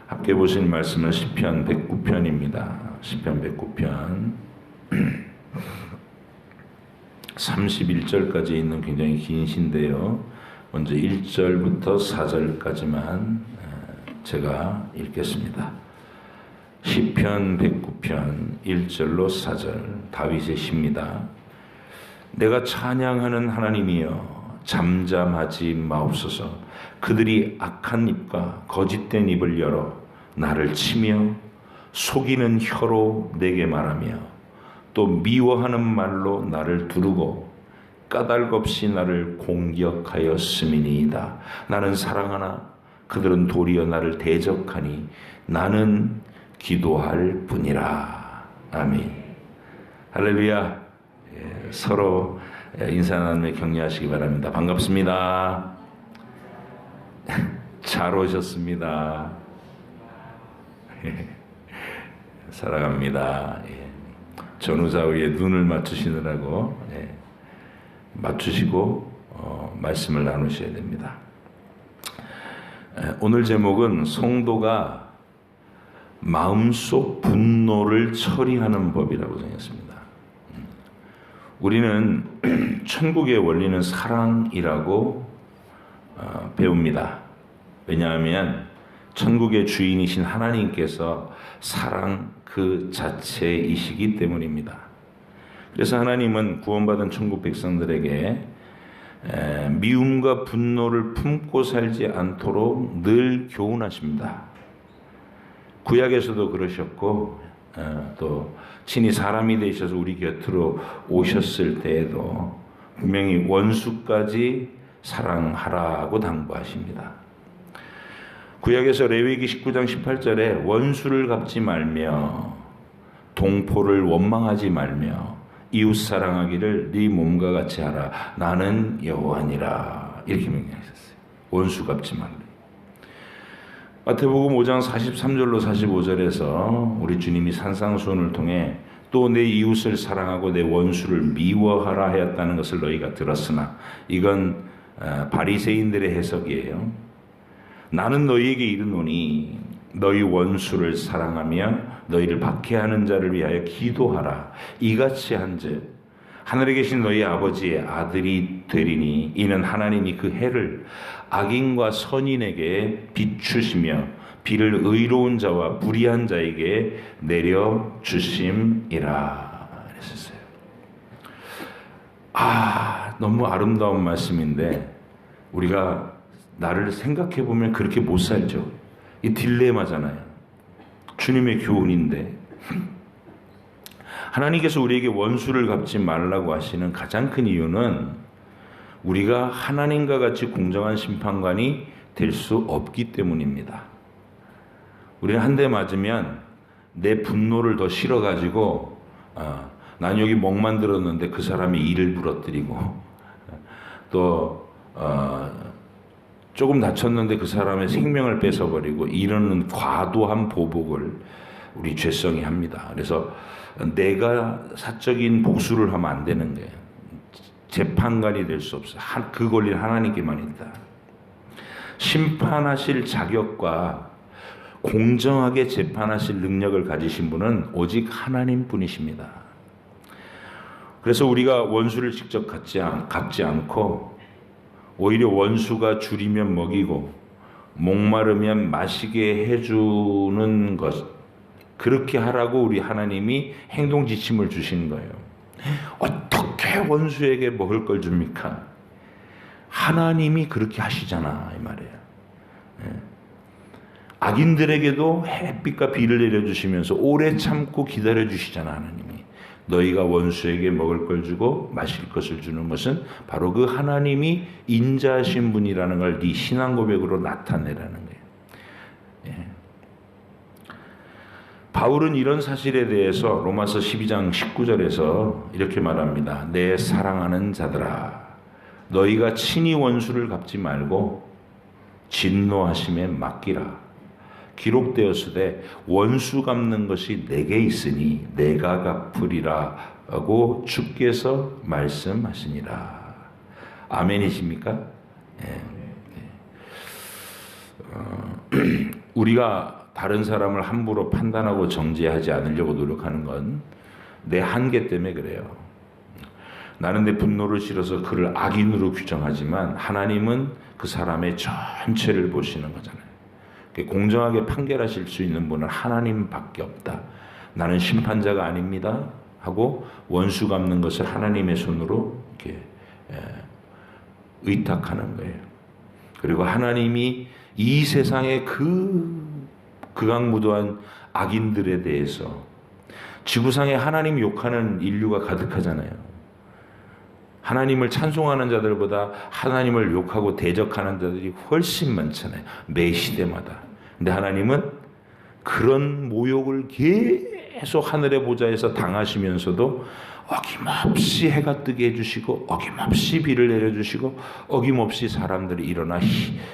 함께 보신 말씀은 시편 109편입니다. 시편 109편 31절까지 있는 굉장히 긴 시인데요. 먼저 1절부터 4절까지만 제가 읽겠습니다. 시편 109편 1절로 4절 다윗의 시입니다. 내가 찬양하는 하나님이여 잠잠하지 마옵소서. 그들이 악한 입과 거짓된 입을 열어 나를 치며 속이는 혀로 내게 말하며 또 미워하는 말로 나를 두르고 까닭없이 나를 공격하였음이니이다. 나는 사랑하나 그들은 도리어 나를 대적하니 나는 기도할 뿐이라. 아멘. 할렐루야. 서로 인사 나누며 격려하시기 바랍니다. 반갑습니다. 잘 오셨습니다. 사랑합니다. 전우사위에 눈을 맞추시느라고 맞추시고 말씀을 나누셔야 됩니다. 오늘 제목은 성도가 마음속 분노를 처리하는 법이라고 정했습니다. 우리는 천국의 원리는 사랑이라고 배웁니다. 왜냐하면 천국의 주인이신 하나님께서 사랑 그 자체이시기 때문입니다. 그래서 하나님은 구원받은 천국 백성들에게 미움과 분노를 품고 살지 않도록 늘 교훈하십니다. 구약에서도 그러셨고 또 친히 사람이 되셔서 우리 곁으로 오셨을 때에도 분명히 원수까지 사랑하라고 당부하십니다. 구약에서 레위기 19장 18절에 원수를 갚지 말며 동포를 원망하지 말며 이웃 사랑하기를 네 몸과 같이 하라. 나는 여호와니라. 이렇게 명령하셨어요. 원수 갚지 말라. 마태복음 5장 43절로 45절에서 우리 주님이 산상수훈을 통해 또 내 이웃을 사랑하고 내 원수를 미워하라 하였다는 것을 너희가 들었으나 이건 바리새인들의 해석이에요. 나는 너희에게 이르노니 너희 원수를 사랑하며 너희를 박해하는 자를 위하여 기도하라. 이같이 한즉 하늘에 계신 너희 아버지의 아들이 되리니 이는 하나님이 그 해를 악인과 선인에게 비추시며 비를 의로운 자와 불의한 자에게 내려주심이라 했었어요. 너무 아름다운 말씀인데 우리가 나를 생각해 보면 그렇게 못 살죠. 이 딜레마잖아요. 주님의 교훈인데 하나님께서 우리에게 원수를 갚지 말라고 하시는 가장 큰 이유는 우리가 하나님과 같이 공정한 심판관이 될 수 없기 때문입니다. 우리는 한 대 맞으면 내 분노를 더 실어가지고 난 여기 멍 만들었는데 그 사람이 이를 부러뜨리고 또 조금 다쳤는데 그 사람의 생명을 뺏어버리고 이러는 과도한 보복을 우리 죄성이 합니다. 그래서 내가 사적인 복수를 하면 안 되는 거예요. 재판관이 될 수 없어요. 그 권리는 하나님께만 있다. 심판하실 자격과 공정하게 재판하실 능력을 가지신 분은 오직 하나님뿐이십니다. 그래서 우리가 원수를 직접 갚지 않고 오히려 원수가 줄이면 먹이고 목마르면 마시게 해주는 것, 그렇게 하라고 우리 하나님이 행동 지침을 주신 거예요. 어떻게 원수에게 먹을 걸 줍니까? 하나님이 그렇게 하시잖아 이 말이에요. 악인들에게도 햇빛과 비를 내려주시면서 오래 참고 기다려주시잖아 하나님이. 너희가 원수에게 먹을 걸 주고 마실 것을 주는 것은 바로 그 하나님이 인자하신 분이라는 걸 네 신앙 고백으로 나타내라는 거예요. 바울은 이런 사실에 대해서 로마서 12장 19절에서 이렇게 말합니다. 내 사랑하는 자들아 너희가 친히 원수를 갚지 말고 진노하심에 맡기라. 기록되었으되 원수 갚는 것이 내게 있으니 내가 갚으리라 하고 주께서 말씀하시니라. 아멘이십니까? 우리가 다른 사람을 함부로 판단하고 정죄하지 않으려고 노력하는 건 내 한계 때문에 그래요. 나는 내 분노를 실어서 그를 악인으로 규정하지만 하나님은 그 사람의 전체를 보시는 거잖아요. 공정하게 판결하실 수 있는 분은 하나님밖에 없다. 나는 심판자가 아닙니다 하고 원수 갚는 것을 하나님의 손으로 이렇게 의탁하는 거예요. 그리고 하나님이 이 세상의 극악무도한 악인들에 대해서, 지구상에 하나님 욕하는 인류가 가득하잖아요. 하나님을 찬송하는 자들보다 하나님을 욕하고 대적하는 자들이 훨씬 많잖아요. 매 시대마다. 근데 하나님은 그런 모욕을 계속 하늘의 보좌에서 당하시면서도 어김없이 해가 뜨게 해주시고 어김없이 비를 내려주시고 어김없이 사람들이 일어나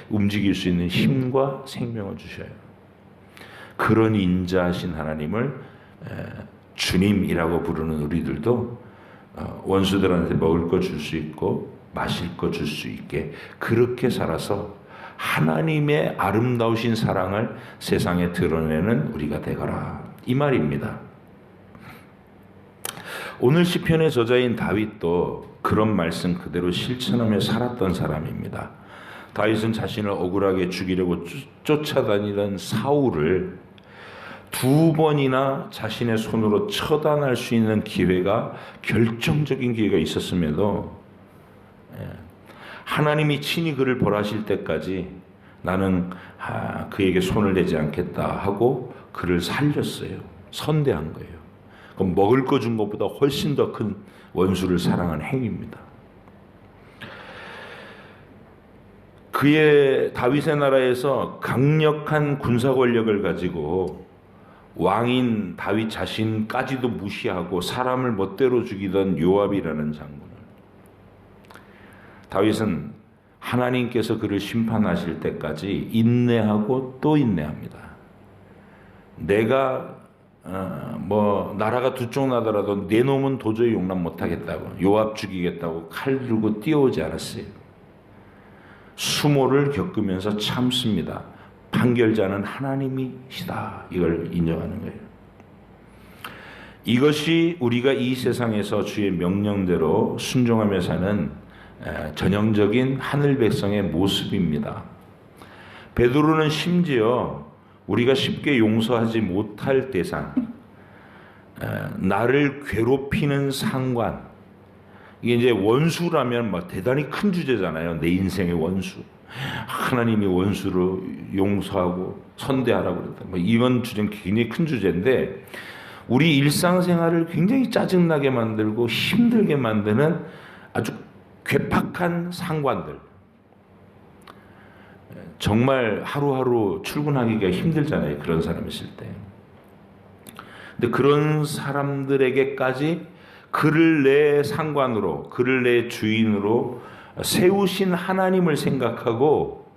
움직일 수 있는 힘과 생명을 주셔요. 그런 인자하신 하나님을 주님이라고 부르는 우리들도 원수들한테 먹을 거 줄 수 있고 마실 거 줄 수 있게 그렇게 살아서 하나님의 아름다우신 사랑을 세상에 드러내는 우리가 되거라, 이 말입니다. 오늘 시편의 저자인 다윗도 그런 말씀 그대로 실천하며 살았던 사람입니다. 다윗은 자신을 억울하게 죽이려고 쫓아다니던 사울을 2번이나 자신의 손으로 처단할 수 있는 기회가, 결정적인 기회가 있었음에도 하나님이 친히 그를 벌하실 때까지 나는 그에게 손을 대지 않겠다 하고 그를 살렸어요. 선대한 거예요. 그럼 먹을 거 준 것보다 훨씬 더 큰 원수를 사랑한 행위입니다. 그의 다윗의 나라에서 강력한 군사 권력을 가지고 왕인 다윗 자신까지도 무시하고 사람을 멋대로 죽이던 요압이라는 장군을, 다윗은 하나님께서 그를 심판하실 때까지 인내하고 또 인내합니다. 내가 나라가 두 쪽 나더라도 내 놈은 도저히 용납 못하겠다고, 요압 죽이겠다고 칼 들고 뛰어오지 않았어요. 수모를 겪으면서 참습니다. 판결자는 하나님이시다, 이걸 인정하는 거예요. 이것이 우리가 이 세상에서 주의 명령대로 순종하며 사는 전형적인 하늘 백성의 모습입니다. 베드로는 심지어 우리가 쉽게 용서하지 못할 대상, 나를 괴롭히는 상관, 이게 이제 원수라면 대단히 큰 주제잖아요. 내 인생의 원수. 하나님이 원수를 용서하고 선대하라고 그랬다. 이건 주제는 굉장히 큰 주제인데, 우리 일상생활을 굉장히 짜증나게 만들고 힘들게 만드는 아주 괴팍한 상관들, 정말 하루하루 출근하기가 힘들잖아요. 그런 사람 있을 때. 근데 그런 사람들에게까지 그를 내 상관으로, 그를 내 주인으로 세우신 하나님을 생각하고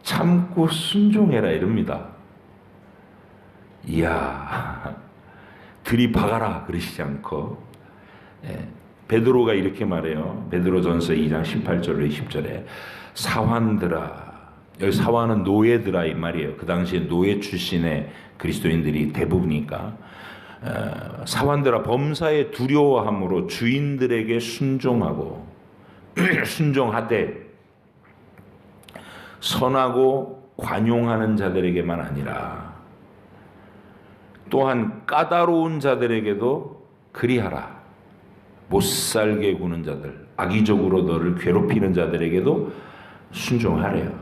참고 순종해라, 이럽니다. 이야, 들이박아라 그러시지 않고, 베드로가 이렇게 말해요. 베드로전서 2장 18절로 20절에 사환들아, 여기 사환은 노예들아 이 말이에요. 그 당시에 노예 출신의 그리스도인들이 대부분이니까, 사환들아 범사에 두려워함으로 주인들에게 순종하고 순종하되 선하고 관용하는 자들에게만 아니라 또한 까다로운 자들에게도 그리하라. 못살게 구는 자들, 악의적으로 너를 괴롭히는 자들에게도 순종하래요.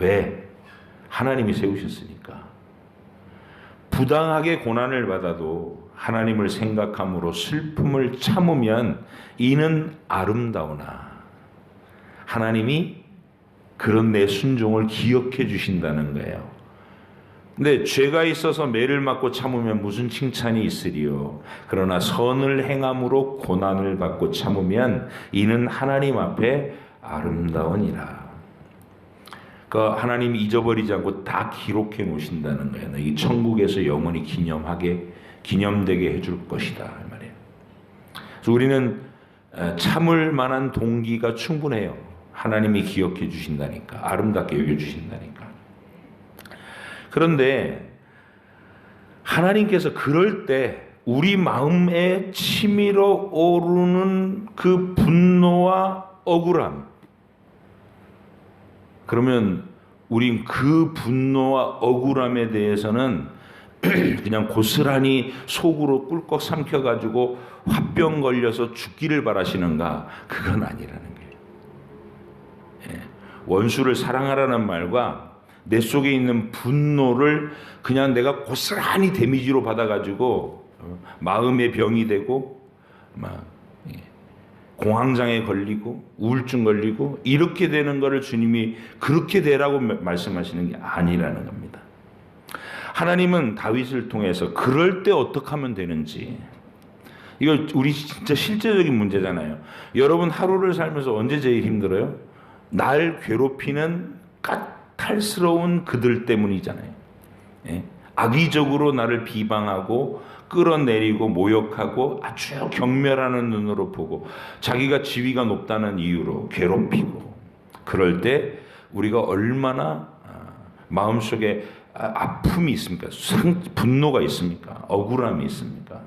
왜? 하나님이 세우셨으니까. 부당하게 고난을 받아도 하나님을 생각함으로 슬픔을 참으면 이는 아름다우나 하나님이 그런 내 순종을 기억해 주신다는 거예요. 근데 죄가 있어서 매를 맞고 참으면 무슨 칭찬이 있으리요. 그러나 선을 행함으로 고난을 받고 참으면 이는 하나님 앞에 아름다우니라. 그 하나님이 잊어버리지 않고 다 기록해 놓으신다는 거예요. 이 천국에서 영원히 기념되게 해줄 것이다, 말이에요. 그래서 우리는 참을 만한 동기가 충분해요. 하나님이 기억해 주신다니까, 아름답게 여겨 주신다니까. 그런데 하나님께서 그럴 때 우리 마음에 치밀어 오르는 그 분노와 억울함, 그러면 우린 그 분노와 억울함에 대해서는 그냥 고스란히 속으로 꿀꺽 삼켜가지고 화병 걸려서 죽기를 바라시는가? 그건 아니라는 거예요. 예. 원수를 사랑하라는 말과 내 속에 있는 분노를 그냥 내가 고스란히 데미지로 받아가지고 마음의 병이 되고 막 공황장애 걸리고 우울증 걸리고 이렇게 되는 것을 주님이 그렇게 되라고 말씀하시는 게 아니라는 겁니다. 하나님은 다윗을 통해서 그럴 때 어떻게 하면 되는지, 이거 우리 진짜 실제적인 문제잖아요. 여러분 하루를 살면서 언제 제일 힘들어요? 날 괴롭히는 까탈스러운 그들 때문이잖아요. 예? 악의적으로 나를 비방하고 끌어내리고 모욕하고 아주 경멸하는 눈으로 보고 자기가 지위가 높다는 이유로 괴롭히고, 그럴 때 우리가 얼마나 마음속에 아픔이 있습니까? 분노가 있습니까? 억울함이 있습니까?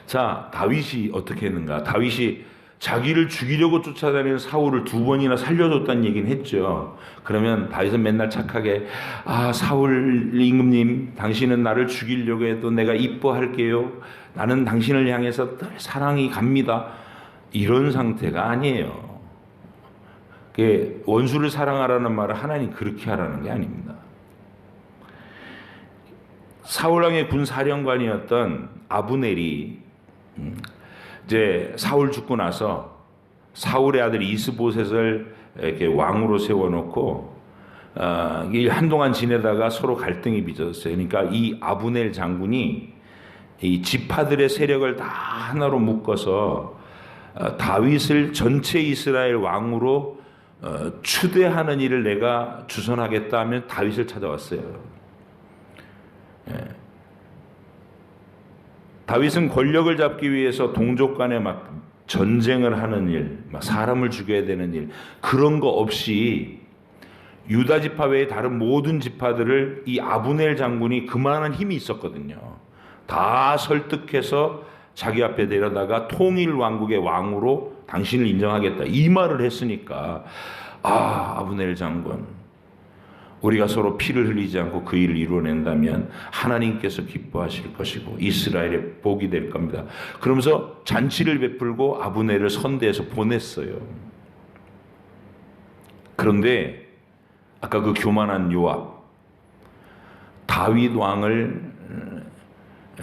자, 다윗이 어떻게 했는가? 다윗이 자기를 죽이려고 쫓아다니는 사울을 2번이나 살려줬다는 얘기는 했죠. 그러면 다윗은 맨날 착하게, 사울 임금님, 당신은 나를 죽이려고 해도 내가 이뻐할게요. 나는 당신을 향해서 늘 사랑이 갑니다. 이런 상태가 아니에요. 원수를 사랑하라는 말을 하나님 그렇게 하라는 게 아닙니다. 사울왕의 군사령관이었던 아브넬이 이제 사울 죽고 나서 사울의 아들 이스보셋을 이렇게 왕으로 세워놓고 한동안 지내다가 서로 갈등이 빚었어요. 그러니까 이 아브넬 장군이 이 지파들의 세력을 다 하나로 묶어서 다윗을 전체 이스라엘 왕으로 추대하는 일을 내가 주선하겠다 하면 다윗을 찾아왔어요. 예. 다윗은 권력을 잡기 위해서 동족 간에 막 전쟁을 하는 일, 막 사람을 죽여야 되는 일, 그런 거 없이 유다 지파 외에 다른 모든 지파들을 이 아브넬 장군이 그만한 힘이 있었거든요. 다 설득해서 자기 앞에 데려다가 통일 왕국의 왕으로 당신을 인정하겠다, 이 말을 했으니까, 아브넬 장군, 우리가 서로 피를 흘리지 않고 그 일을 이루어낸다면 하나님께서 기뻐하실 것이고 이스라엘의 복이 될 겁니다. 그러면서 잔치를 베풀고 아브넬을 선대해서 보냈어요. 그런데 아까 그 교만한 요압, 다윗 왕을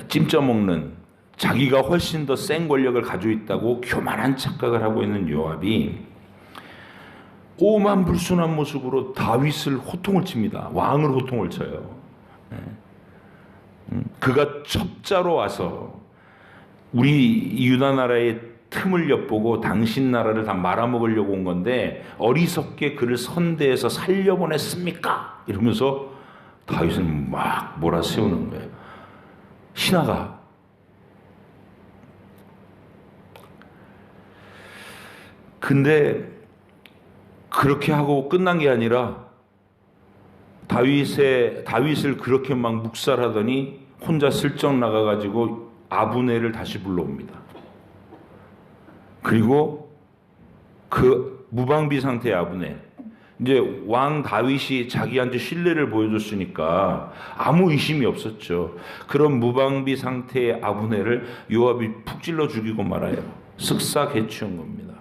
찜쪄먹는, 자기가 훨씬 더 센 권력을 가지고 있다고 교만한 착각을 하고 있는 요압이 오만불순한 모습으로 다윗을 호통을 칩니다. 왕을 호통을 쳐요. 그가 첩자로 와서 우리 유다 나라의 틈을 엿보고 당신 나라를 다 말아먹으려고 온 건데 어리석게 그를 선대해서 살려보냈습니까? 이러면서 다윗은 막 몰아세우는 거예요. 신하가. 근데 그렇게 하고 끝난 게 아니라 다윗을 그렇게 막 묵살하더니 혼자 슬쩍 나가가지고 아브넬을 다시 불러옵니다. 그리고 그 무방비 상태의 아브넬, 이제 왕 다윗이 자기한테 신뢰를 보여줬으니까 아무 의심이 없었죠. 그런 무방비 상태의 아브넬을 요압이 푹 찔러 죽이고 말아요. 쓱싹해치운 겁니다.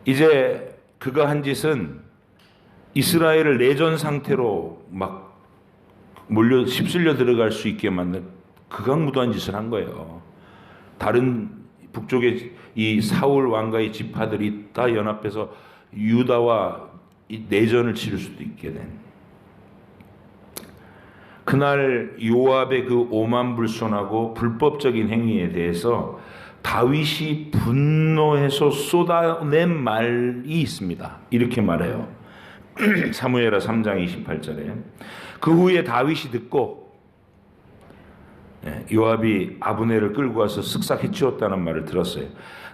이제 그가 한 짓은 이스라엘을 내전 상태로 막 휩쓸려 들어갈 수 있게 만든 극악무도한 짓을 한 거예요. 다른 북쪽의 이 사울 왕가의 지파들이 다 연합해서 유다와 이 내전을 치를 수도 있게 된. 그날 요압의 그 오만불손하고 불법적인 행위에 대해서 다윗이 분노해서 쏟아낸 말이 있습니다. 이렇게 말해요. 사무엘하 3장 28절에 그 후에 다윗이 듣고 요압이 아브넬을 끌고 와서 쓱싹 해치웠다는 말을 들었어요.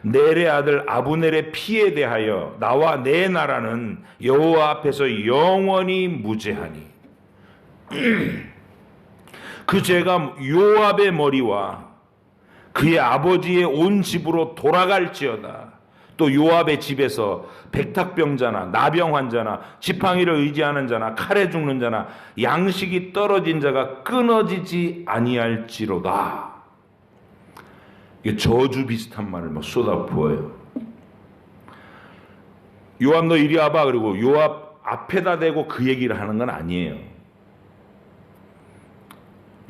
넬의 아들 아브넬의 피에 대하여 나와 내 나라는 여호와 앞에서 영원히 무죄하니 그 죄가 요압의 머리와 그의 아버지의 온 집으로 돌아갈지어다. 또 요압의 집에서 백탁병자나 나병 환자나 지팡이를 의지하는 자나 칼에 죽는 자나 양식이 떨어진 자가 끊어지지 아니할지로다. 이게 저주 비슷한 말을 막 쏟아부어요. 요압 너 이리 와봐. 그리고 요압 앞에다 대고 그 얘기를 하는 건 아니에요.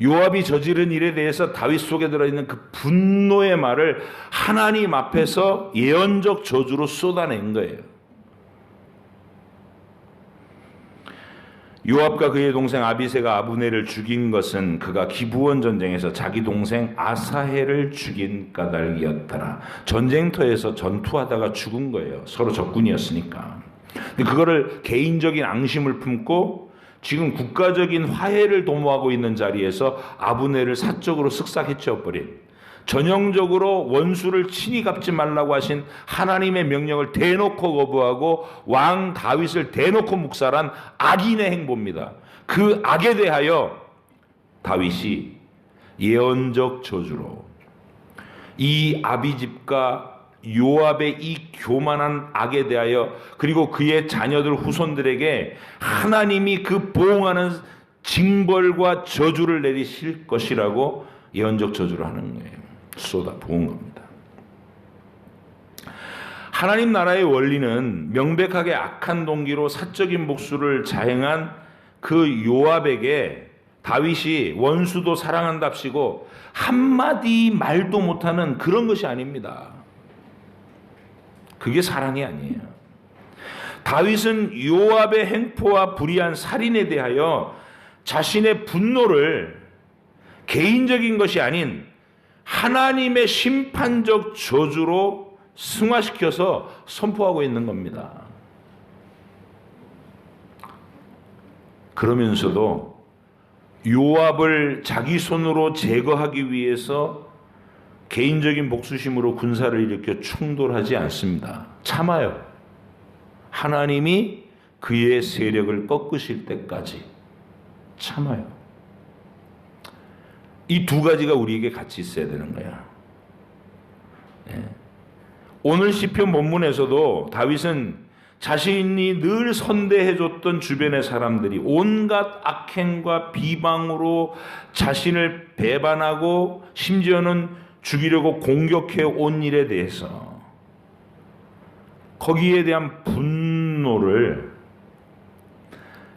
요압이 저지른 일에 대해서 다윗 속에 들어있는 그 분노의 말을 하나님 앞에서 예언적 저주로 쏟아낸 거예요. 요압과 그의 동생 아비새가 아브넬을 죽인 것은 그가 기브온 전쟁에서 자기 동생 아사헬을 죽인 까닭이었더라. 전쟁터에서 전투하다가 죽은 거예요. 서로 적군이었으니까. 근데 그거를 개인적인 앙심을 품고 지금 국가적인 화해를 도모하고 있는 자리에서 아브넬을 사적으로 쓱싹해치워버린, 전형적으로 원수를 친히 갚지 말라고 하신 하나님의 명령을 대놓고 거부하고 왕 다윗을 대놓고 묵살한 악인의 행보입니다. 그 악에 대하여 다윗이 예언적 저주로 이 아비집과 요압의 이 교만한 악에 대하여 그리고 그의 자녀들 후손들에게 하나님이 그 보응하는 징벌과 저주를 내리실 것이라고 예언적 저주를 하는 거예요. 쏟아 부은 겁니다. 하나님 나라의 원리는 명백하게 악한 동기로 사적인 복수를 자행한 그 요압에게 다윗이 원수도 사랑한답시고 한마디 말도 못하는 그런 것이 아닙니다. 그게 사랑이 아니에요. 다윗은 요압의 행포와 불의한 살인에 대하여 자신의 분노를 개인적인 것이 아닌 하나님의 심판적 저주로 승화시켜서 선포하고 있는 겁니다. 그러면서도 요압을 자기 손으로 제거하기 위해서 개인적인 복수심으로 군사를 일으켜 충돌하지 않습니다. 참아요. 하나님이 그의 세력을 꺾으실 때까지 참아요. 이 두 가지가 우리에게 같이 있어야 되는 거야. 오늘 시편 본문에서도 다윗은 자신이 늘 선대해줬던 주변의 사람들이 온갖 악행과 비방으로 자신을 배반하고 심지어는 죽이려고 공격해 온 일에 대해서 거기에 대한 분노를,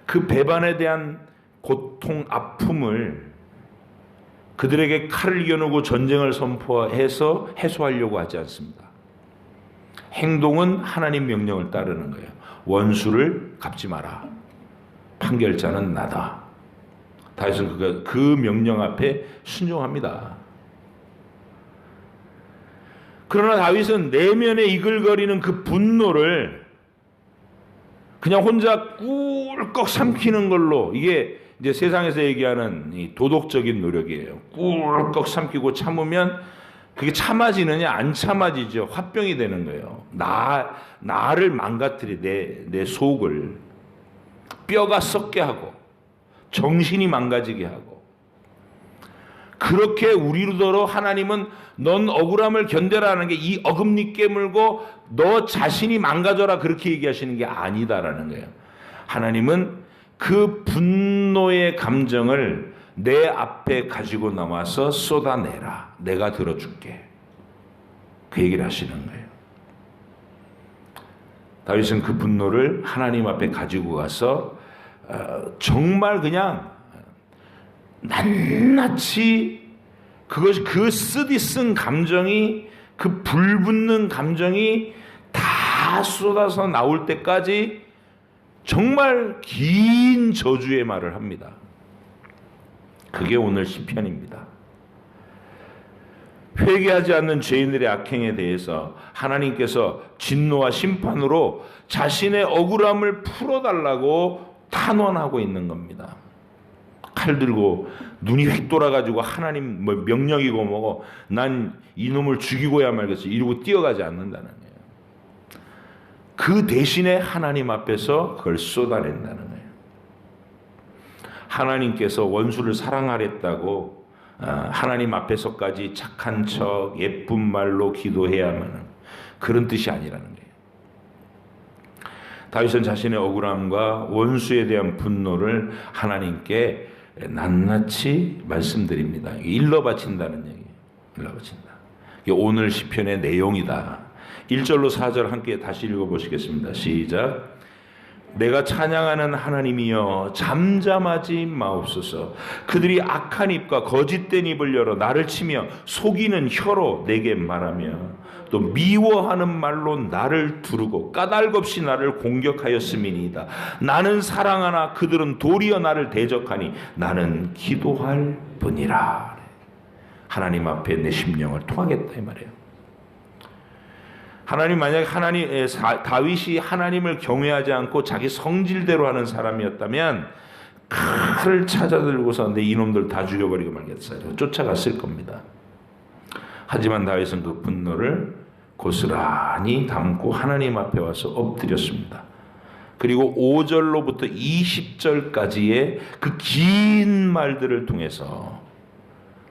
그 배반에 대한 고통, 아픔을 그들에게 칼을 이겨놓고 전쟁을 선포해서 해소하려고 하지 않습니다. 행동은 하나님 명령을 따르는 거예요. 원수를 갚지 마라. 판결자는 나다. 다윗은 그 명령 앞에 순종합니다. 그러나 다윗은 내면에 이글거리는 그 분노를 그냥 혼자 꿀꺽 삼키는 걸로, 이게 이제 세상에서 얘기하는 이 도덕적인 노력이에요. 꿀꺽 삼키고 참으면 그게 참아지느냐? 안 참아지죠. 화병이 되는 거예요. 나를 망가뜨리, 내 속을 뼈가 썩게 하고 정신이 망가지게 하고, 그렇게 우리로더러 하나님은 넌 억울함을 견뎌라는 게 이 어금니 깨물고 너 자신이 망가져라 그렇게 얘기하시는 게 아니다라는 거예요. 하나님은 그 분노의 감정을 내 앞에 가지고 나와서 쏟아내라. 내가 들어줄게. 그 얘기를 하시는 거예요. 다윗은 그 분노를 하나님 앞에 가지고 가서 정말 그냥 낱낱이 그 쓰디쓴 감정이, 그 불붙는 감정이 다 쏟아서 나올 때까지 정말 긴 저주의 말을 합니다. 그게 오늘 시편입니다. 회개하지 않는 죄인들의 악행에 대해서 하나님께서 진노와 심판으로 자신의 억울함을 풀어달라고 탄원하고 있는 겁니다. 칼 들고 눈이 휙 돌아가지고 하나님 뭐 명령이고 뭐고 난 이놈을 죽이고야 말겠어 이러고 뛰어가지 않는다는 거예요. 그 대신에 하나님 앞에서 그걸 쏟아낸다는 거예요. 하나님께서 원수를 사랑하랬다고 하나님 앞에서까지 착한 척 예쁜 말로 기도해야만 그런 뜻이 아니라는 거예요. 다윗은 자신의 억울함과 원수에 대한 분노를 하나님께 낱낱이 말씀드립니다. 일러 바친다는 얘기예요. 일러 바친다. 이게 오늘 시편의 내용이다. 1절로 4절 함께 다시 읽어보시겠습니다. 시작. 내가 찬양하는 하나님이여 잠잠하지 마옵소서. 그들이 악한 입과 거짓된 입을 열어 나를 치며 속이는 혀로 내게 말하며 또 미워하는 말로 나를 두르고 까닭없이 나를 공격하였음이니이다. 나는 사랑하나 그들은 도리어 나를 대적하니 나는 기도할 뿐이라. 하나님 앞에 내 심령을 토하겠다 이 말이에요. 하나님 만약 다윗이 하나님을 경외하지 않고 자기 성질대로 하는 사람이었다면 칼을 찾아들고서 내 이놈들 다 죽여버리고 말겠어요. 쫓아갔을 겁니다. 하지만 다윗은 그 분노를 고스란히 담고 하나님 앞에 와서 엎드렸습니다. 그리고 5절로부터 20절까지의 그 긴 말들을 통해서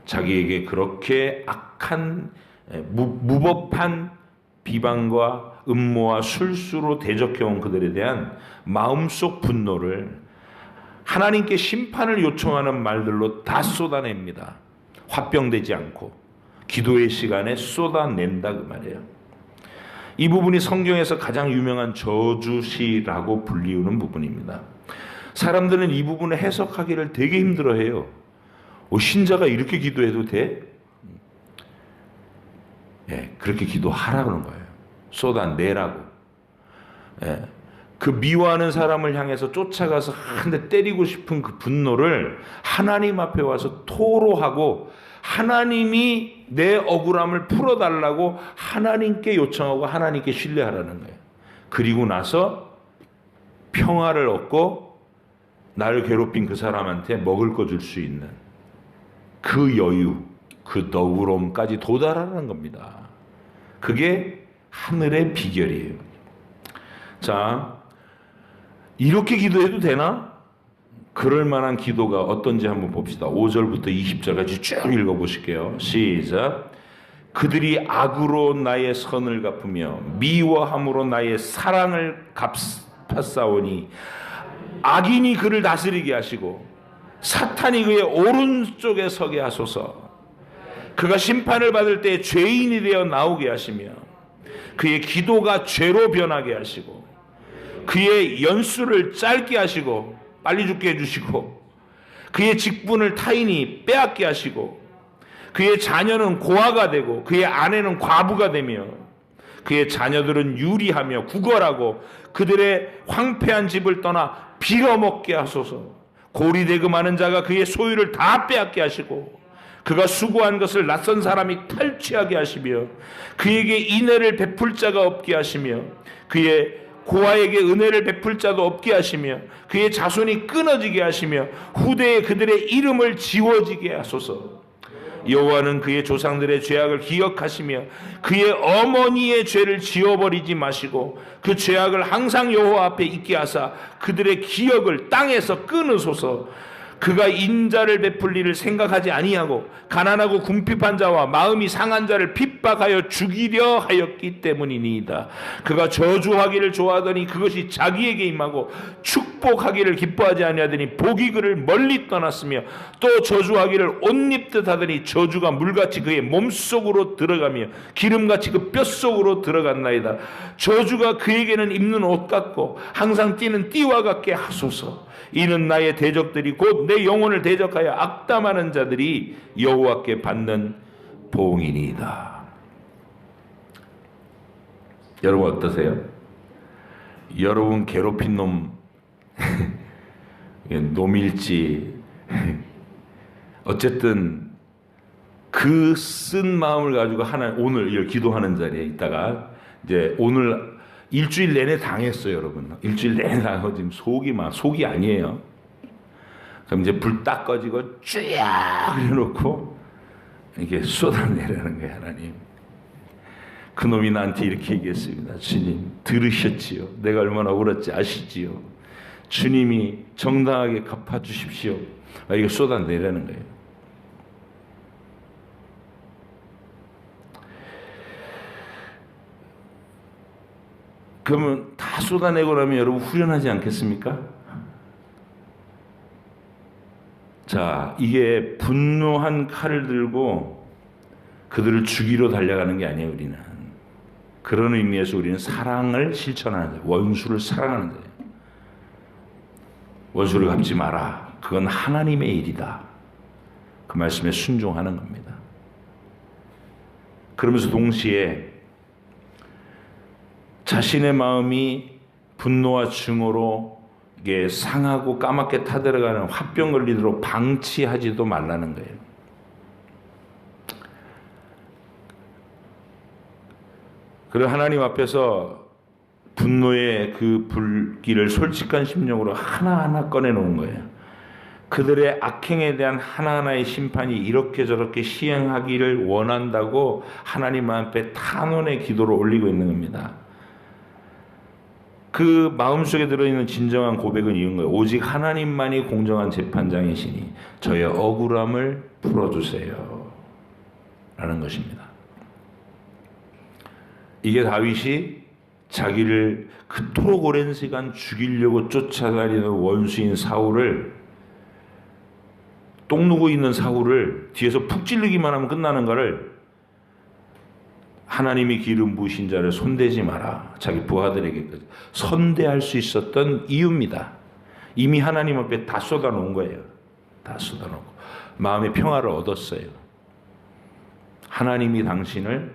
자기에게 그렇게 악한 무법한 비방과 음모와 술수로 대적해온 그들에 대한 마음속 분노를 하나님께 심판을 요청하는 말들로 다 쏟아냅니다. 화병되지 않고 기도의 시간에 쏟아낸다 그 말이에요. 이 부분이 성경에서 가장 유명한 저주시라고 불리우는 부분입니다. 사람들은 이 부분을 해석하기를 되게 힘들어해요. 신자가 이렇게 기도해도 돼? 예, 그렇게 기도하라는 거예요. 쏟아내라고. 예, 그 미워하는 사람을 향해서 쫓아가서 한 대 때리고 싶은 그 분노를 하나님 앞에 와서 토로하고 하나님이 내 억울함을 풀어달라고 하나님께 요청하고 하나님께 신뢰하라는 거예요. 그리고 나서 평화를 얻고 나를 괴롭힌 그 사람한테 먹을 거 줄 수 있는 그 여유, 그 너그러움까지 도달하는 겁니다. 그게 하늘의 비결이에요. 자, 이렇게 기도해도 되나? 그럴 만한 기도가 어떤지 한번 봅시다. 5절부터 20절까지 쭉 읽어보실게요. 시작. 그들이 악으로 나의 선을 갚으며 미워함으로 나의 사랑을 갚았사오니 악인이 그를 다스리게 하시고 사탄이 그의 오른쪽에 서게 하소서. 그가 심판을 받을 때 죄인이 되어 나오게 하시며 그의 기도가 죄로 변하게 하시고 그의 연수를 짧게 하시고 빨리 죽게 해주시고 그의 직분을 타인이 빼앗게 하시고 그의 자녀는 고아가 되고 그의 아내는 과부가 되며 그의 자녀들은 유리하며 구걸하고 그들의 황폐한 집을 떠나 빌어먹게 하소서. 고리대금하는 자가 그의 소유를 다 빼앗게 하시고 그가 수고한 것을 낯선 사람이 탈취하게 하시며 그에게 인애를 베풀 자가 없게 하시며 그의 고아에게 은혜를 베풀 자도 없게 하시며 그의 자손이 끊어지게 하시며 후대에 그들의 이름을 지워지게 하소서. 여호와는 그의 조상들의 죄악을 기억하시며 그의 어머니의 죄를 지워버리지 마시고 그 죄악을 항상 여호와 앞에 있게 하사 그들의 기억을 땅에서 끊으소서. 그가 인자를 베풀 일을 생각하지 아니하고 가난하고 궁핍한 자와 마음이 상한 자를 핍박하여 죽이려 하였기 때문이니이다. 그가 저주하기를 좋아하더니 그것이 자기에게 임하고 축복하기를 기뻐하지 아니하더니 복이 그를 멀리 떠났으며 또 저주하기를 옷 입듯 하더니 저주가 물같이 그의 몸속으로 들어가며 기름같이 그 뼛속으로 들어갔나이다. 저주가 그에게는 입는 옷 같고 항상 뛰는 띠와 같게 하소서. 이는 나의 대적들이 곧 내 영혼을 대적하여 악담하는 자들이 여호와께 받는 보응이니이다. 여러분 어떠세요? 여러분 괴롭힌 놈 놈일지 어쨌든 그 쓴 마음을 가지고 오늘 기도하는 자리에 있다가 이제 오늘 일주일 내내 당했어요, 여러분. 일주일 내내 당하고 지금 속이 아니에요. 그럼 이제 불 딱 꺼지고 쭈야 그래놓고 이렇게 쏟아내라는 거예요. 하나님, 그놈이 나한테 이렇게 얘기했습니다. 주님, 들으셨지요? 내가 얼마나 억울했지 아시지요? 주님이 정당하게 갚아주십시오. 이거 쏟아내라는 거예요. 그러면 다 쏟아내고 나면 여러분 후련하지 않겠습니까? 자, 이게 분노한 칼을 들고 그들을 죽이러 달려가는 게 아니에요. 우리는 그런 의미에서 우리는 사랑을 실천하는 거예요. 원수를 사랑하는 거예요. 원수를 갚지 마라. 그건 하나님의 일이다. 그 말씀에 순종하는 겁니다. 그러면서 동시에 자신의 마음이 분노와 증오로 이게 상하고 까맣게 타들어가는 화병 걸리도록 방치하지도 말라는 거예요. 그리고 하나님 앞에서 분노의 그 불길을 솔직한 심령으로 하나하나 꺼내놓은 거예요. 그들의 악행에 대한 하나하나의 심판이 이렇게 저렇게 시행하기를 원한다고 하나님 앞에 탄원의 기도를 올리고 있는 겁니다. 그 마음속에 들어있는 진정한 고백은 이런 거예요. 오직 하나님만이 공정한 재판장이시니 저의 억울함을 풀어주세요 라는 것입니다. 이게 다윗이 자기를 그토록 오랜 시간 죽이려고 쫓아다니는 원수인 사울을, 똥 누고 있는 사울을 뒤에서 푹 찔르기만 하면 끝나는 거를 하나님이 기름 부으신 자를 손대지 마라, 자기 부하들에게까지 선대할 수 있었던 이유입니다. 이미 하나님 앞에 다 쏟아놓은 거예요. 다 쏟아놓고 마음의 평화를 얻었어요. 하나님이 당신을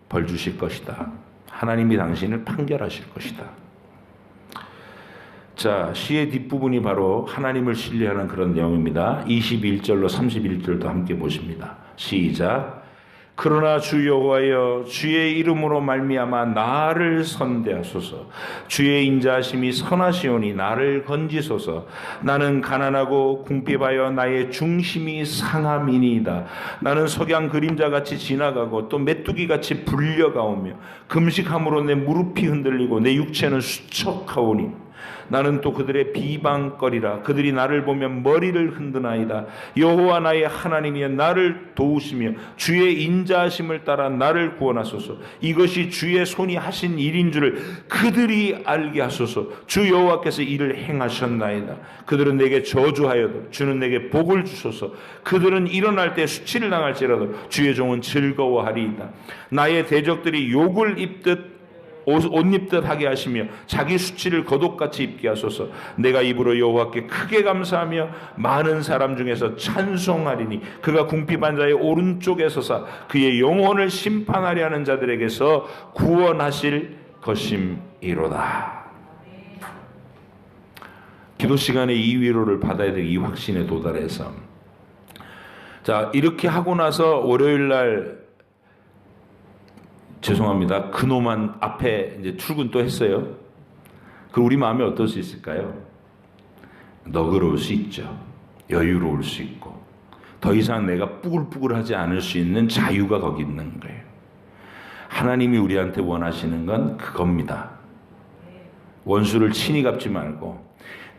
벌 주실 것이다. 하나님이 당신을 판결하실 것이다. 자, 시의 뒷부분이 바로 하나님을 신뢰하는 그런 내용입니다. 21절로 31절도 함께 보십니다. 시작. 그러나 주 여호와여, 주의 이름으로 말미암아 나를 선대하소서. 주의 인자하심이 선하시오니 나를 건지소서. 나는 가난하고 궁핍하여 나의 중심이 상함이니이다. 나는 석양 그림자같이 지나가고 또 메뚜기같이 불려가오며 금식함으로 내 무릎이 흔들리고 내 육체는 수척하오니 나는 또 그들의 비방거리라. 그들이 나를 보면 머리를 흔드나이다. 여호와 나의 하나님이여, 나를 도우시며 주의 인자하심을 따라 나를 구원하소서. 이것이 주의 손이 하신 일인 줄을 그들이 알게 하소서. 주 여호와께서 이를 행하셨나이다. 그들은 내게 저주하여도 주는 내게 복을 주소서. 그들은 일어날 때 수치를 당할지라도 주의 종은 즐거워하리이다. 나의 대적들이 욕을 입듯 옷 입듯 하게 하시며 자기 수치를 겉옷같이 입게 하소서. 내가 입으로 여호와께 크게 감사하며 많은 사람 중에서 찬송하리니 그가 궁핍한 자의 오른쪽에 서사 그의 영혼을 심판하려 하는 자들에게서 구원하실 것임이로다. 기도 시간에 이 위로를 받아야 될 이 확신에 도달해서, 자, 이렇게 하고 나서 월요일 날 죄송합니다. 그놈한 앞에 이제 출근 또 했어요. 그럼 우리 마음이 어떨 수 있을까요? 너그러울 수 있죠. 여유로울 수 있고 더 이상 내가 뿌글뿌글하지 않을 수 있는 자유가 거기 있는 거예요. 하나님이 우리한테 원하시는 건 그겁니다. 원수를 친히 갚지 말고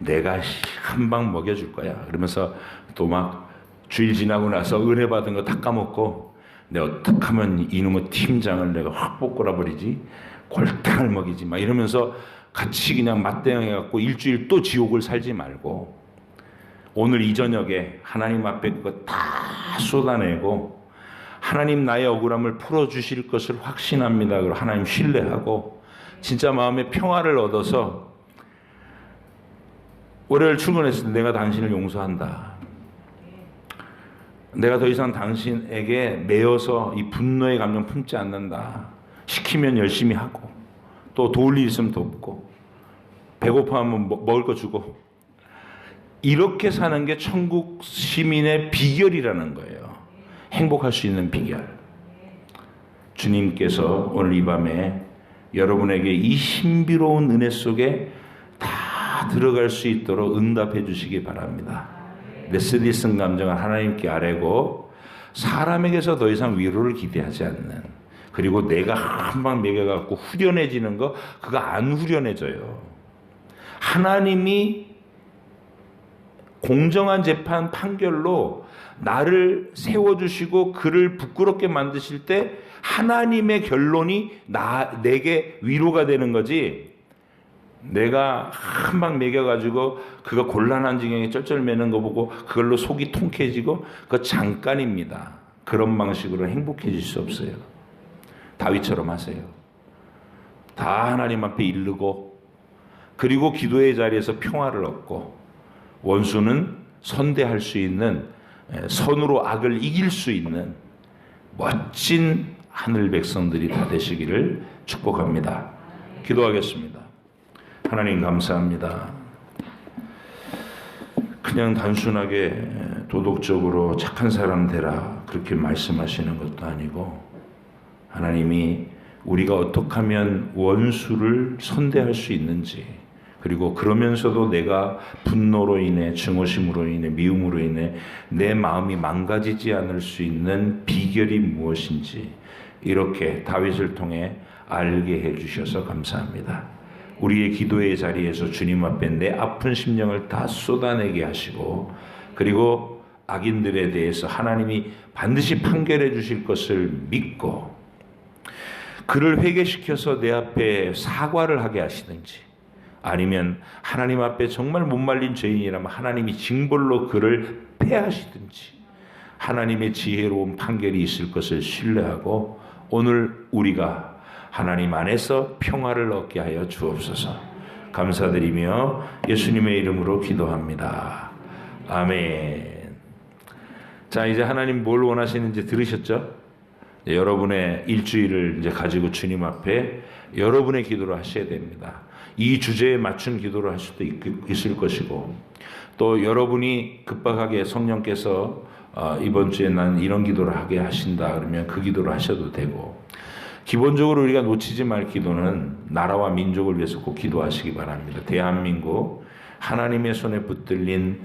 내가 한 방 먹여줄 거야. 그러면서 또 막 주일 지나고 나서 은혜 받은 거 다 까먹고 내가 어떻게 하면 이놈의 팀장을 내가 확 볶아버리지, 골탕을 먹이지 막 이러면서 같이 그냥 맞대응해갖고 일주일 또 지옥을 살지 말고 오늘 이 저녁에 하나님 앞에 그거 다 쏟아내고 하나님 나의 억울함을 풀어주실 것을 확신합니다. 그리고 하나님 신뢰하고 진짜 마음의 평화를 얻어서 월요일 출근했을 때 내가 당신을 용서한다. 내가 더 이상 당신에게 매여서 이 분노의 감정 품지 않는다. 시키면 열심히 하고 또 도울 일 있으면 돕고 배고파하면 먹을 거 주고 이렇게 사는 게 천국 시민의 비결이라는 거예요. 행복할 수 있는 비결. 주님께서 오늘 이 밤에 여러분에게 이 신비로운 은혜 속에 다 들어갈 수 있도록 응답해 주시기 바랍니다. 메시디슨 감정을 하나님께 아뢰고 사람에게서 더 이상 위로를 기대하지 않는, 그리고 내가 한 방 먹여갖고 후련해지는 거, 그거 안 후련해져요. 하나님이 공정한 재판 판결로 나를 세워주시고 그를 부끄럽게 만드실 때 하나님의 결론이 내게 위로가 되는 거지, 내가 한 방 먹여가지고 그거 곤란한 지경에 쩔쩔매는 거 보고 그걸로 속이 통쾌해지고 그거 잠깐입니다. 그런 방식으로 행복해질 수 없어요. 다윗처럼 하세요. 다 하나님 앞에 이르고, 그리고 기도의 자리에서 평화를 얻고, 원수는 선대할 수 있는, 선으로 악을 이길 수 있는 멋진 하늘 백성들이 다 되시기를 축복합니다. 기도하겠습니다. 하나님 감사합니다. 그냥 단순하게 도덕적으로 착한 사람 되라 그렇게 말씀하시는 것도 아니고, 하나님이 우리가 어떻게 하면 원수를 선대할 수 있는지, 그리고 그러면서도 내가 분노로 인해, 증오심으로 인해, 미움으로 인해 내 마음이 망가지지 않을 수 있는 비결이 무엇인지 이렇게 다윗을 통해 알게 해주셔서 감사합니다. 우리의 기도의 자리에서 주님 앞에 내 아픈 심령을 다 쏟아내게 하시고, 그리고 악인들에 대해서 하나님이 반드시 판결해 주실 것을 믿고 그를 회개시켜서 내 앞에 사과를 하게 하시든지, 아니면 하나님 앞에 정말 못 말린 죄인이라면 하나님이 징벌로 그를 패하시든지, 하나님의 지혜로운 판결이 있을 것을 신뢰하고 오늘 우리가 하나님 안에서 평화를 얻게 하여 주옵소서. 감사드리며 예수님의 이름으로 기도합니다. 아멘. 자, 이제 하나님 뭘 원하시는지 들으셨죠? 여러분의 일주일을 이제 가지고 주님 앞에 여러분의 기도를 하셔야 됩니다. 이 주제에 맞춘 기도를 할 수도 있을 것이고, 또 여러분이 급박하게 성령께서 이번 주에 난 이런 기도를 하게 하신다 그러면 그 기도를 하셔도 되고, 기본적으로 우리가 놓치지 말 기도는 나라와 민족을 위해서 꼭 기도하시기 바랍니다. 대한민국 하나님의 손에 붙들린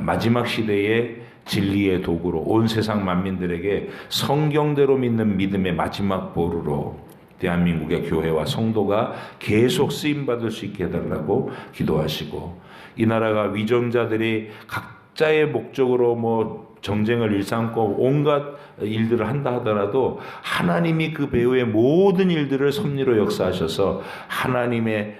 마지막 시대의 진리의 도구로, 온 세상 만민들에게 성경대로 믿는 믿음의 마지막 보루로 대한민국의 교회와 성도가 계속 쓰임받을 수 있게 해달라고 기도하시고, 이 나라가 위정자들이 각자의 목적으로 정쟁을 일삼고 온갖 일들을 한다 하더라도 하나님이 그 배후의 모든 일들을 섭리로 역사하셔서 하나님의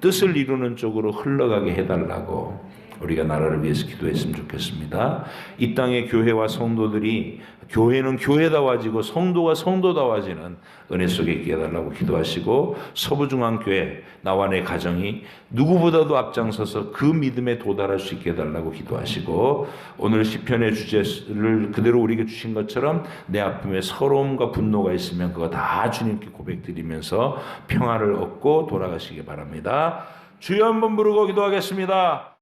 뜻을 이루는 쪽으로 흘러가게 해달라고 우리가 나라를 위해서 기도했으면 좋겠습니다. 이 땅의 교회와 성도들이, 교회는 교회다워지고 성도가 성도다워지는 은혜 속에 있게 해달라고 기도하시고, 서부중앙교회 나와 내 가정이 누구보다도 앞장서서 그 믿음에 도달할 수 있게 해달라고 기도하시고, 오늘 시편의 주제를 그대로 우리에게 주신 것처럼 내 아픔에 서러움과 분노가 있으면 그거 다 주님께 고백드리면서 평화를 얻고 돌아가시기 바랍니다. 주여 한번 부르고 기도하겠습니다.